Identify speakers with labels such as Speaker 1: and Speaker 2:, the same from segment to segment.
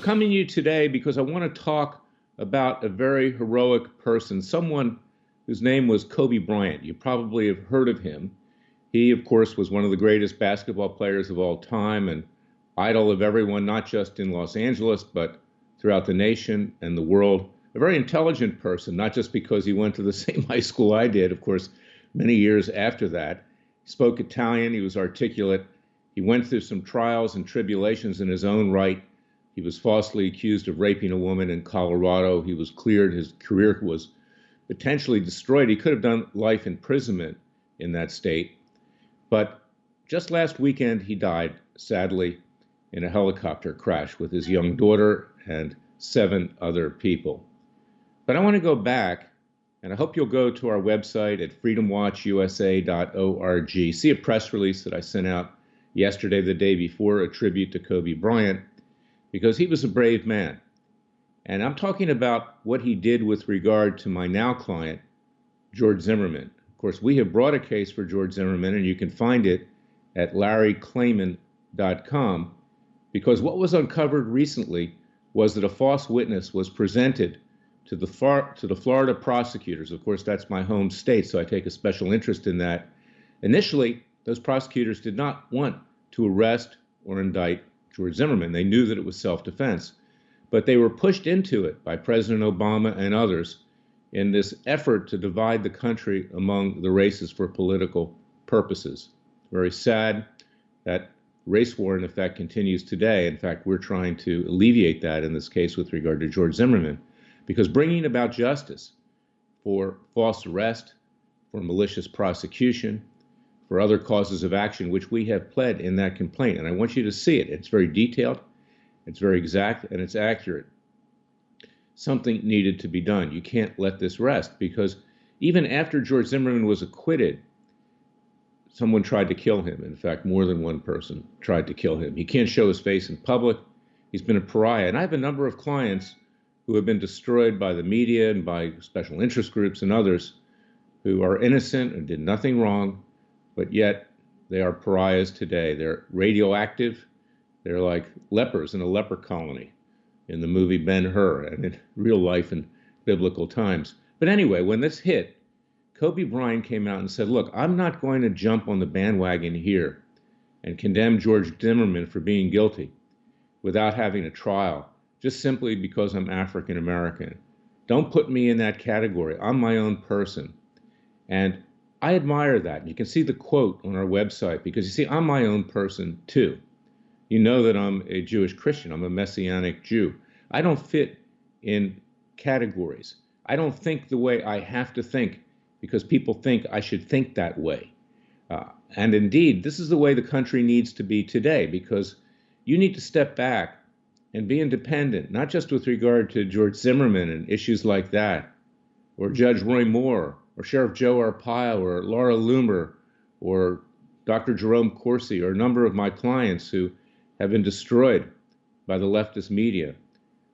Speaker 1: coming to you today because I want to talk about a very heroic person, someone whose name was Kobe Bryant. You probably have heard of him. He, of course, was one of the greatest basketball players of all time and idol of everyone, not just in Los Angeles, but throughout the nation and the world. A very intelligent person, not just because he went to the same high school I did, of course, many years after that. He spoke Italian, he was articulate. He went through some trials and tribulations in his own right. He was falsely accused of raping a woman in Colorado. He was cleared. His career was potentially destroyed. He could have done life imprisonment in that state. But just last weekend, he died, sadly, in a helicopter crash with his young daughter and 7 other people. But I want to go back, and I hope you'll go to our website at freedomwatchusa.org. See a press release that I sent out yesterday, the day before, a tribute to Kobe Bryant, because he was a brave man. And I'm talking about what he did with regard to my now client, George Zimmerman. Of course, we have brought a case for George Zimmerman, and you can find it at larryclayman.com, because what was uncovered recently was that a false witness was presented to the Florida prosecutors. Of course, that's my home state, so I take a special interest in that. Initially, those prosecutors did not want to arrest or indict George Zimmerman. They knew that it was self-defense, but they were pushed into it by President Obama and others in this effort to divide the country among the races for political purposes. Very sad that race war, in effect, continues today. In fact, we're trying to alleviate that in this case with regard to George Zimmerman, because bringing about justice for false arrest, for malicious prosecution, for other causes of action, which we have pled in that complaint. And I want you to see it. It's very detailed, it's very exact, and it's accurate. Something needed to be done. You can't let this rest, because even after George Zimmerman was acquitted, someone tried to kill him. In fact, more than one person tried to kill him. He can't show his face in public. He's been a pariah. And I have a number of clients who have been destroyed by the media and by special interest groups and others who are innocent and did nothing wrong, but yet they are pariahs today. They're radioactive. They're like lepers in a leper colony in the movie Ben-Hur and in real life in biblical times. But anyway, when this hit, Kobe Bryant came out and said, look, I'm not going to jump on the bandwagon here and condemn George Zimmerman for being guilty without having a trial, just simply because I'm African American. Don't put me in that category. I'm my own person. And I admire that. You can see the quote on our website, because you see, I'm my own person too. You know that I'm a Jewish Christian. I'm a Messianic Jew. I don't fit in categories. I don't think the way I have to think because people think I should think that way. And indeed, this is the way the country needs to be today, because you need to step back and be independent, not just with regard to George Zimmerman and issues like that, or Judge Roy Moore, or Sheriff Joe Arpaio, or Laura Loomer, or Dr. Jerome Corsi, or a number of my clients who have been destroyed by the leftist media.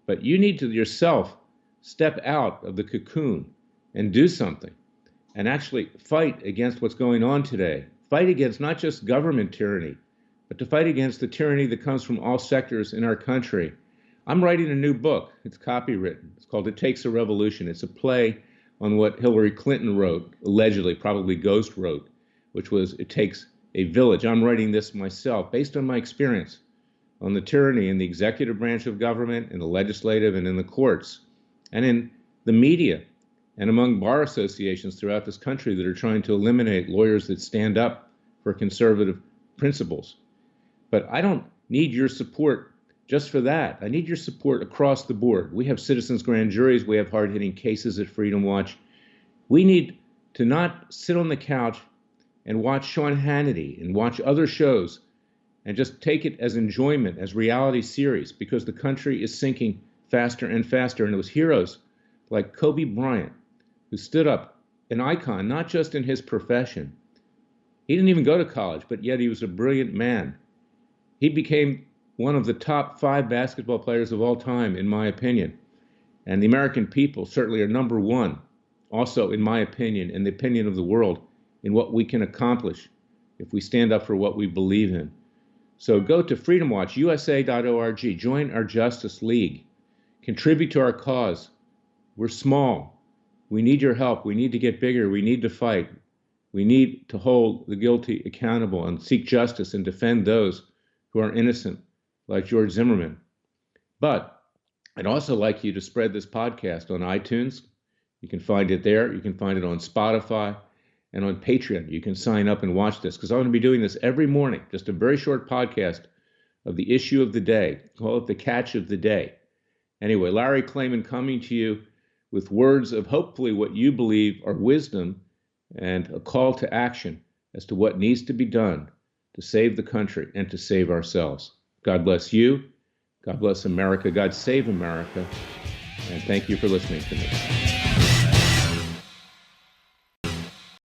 Speaker 1: But you need to yourself step out of the cocoon and do something, and actually fight against what's going on today. Fight against not just government tyranny, but to fight against the tyranny that comes from all sectors in our country. I'm writing a new book. It's copywritten. It's called It Takes a Revolution. It's a play on what Hillary Clinton wrote, allegedly, probably ghost wrote, which was It Takes a Village. I'm writing this myself based on my experience on the tyranny in the executive branch of government, in the legislative, and in the courts, and in the media, and among bar associations throughout this country that are trying to eliminate lawyers that stand up for conservative principles. But I don't need your support just for that. I need your support across the board. We have citizens' grand juries. We have hard-hitting cases at Freedom Watch. We need to not sit on the couch and watch Sean Hannity and watch other shows and just take it as enjoyment, as reality series, because the country is sinking faster and faster. And it was heroes like Kobe Bryant who stood up, an icon, not just in his profession. He didn't even go to college, but yet he was a brilliant man. He became one of the top 5 basketball players of all time, in my opinion. And the American people certainly are number 1, also, in my opinion, in the opinion of the world, in what we can accomplish if we stand up for what we believe in. So go to freedomwatchusa.org, join our Justice League, contribute to our cause. We're small. We need your help. We need to get bigger. We need to fight. We need to hold the guilty accountable and seek justice and defend those who are innocent, like George Zimmerman. But I'd also like you to spread this podcast on iTunes. You can find it there. You can find it on Spotify and on Patreon. You can sign up and watch this because I'm going to be doing this every morning, just a very short podcast of the issue of the day. Call it the catch of the day. Anyway, Larry Klayman coming to you with words of hopefully what you believe are wisdom and a call to action as to what needs to be done to save the country and to save ourselves. God bless you. God bless America. God save America. And thank you for listening to me.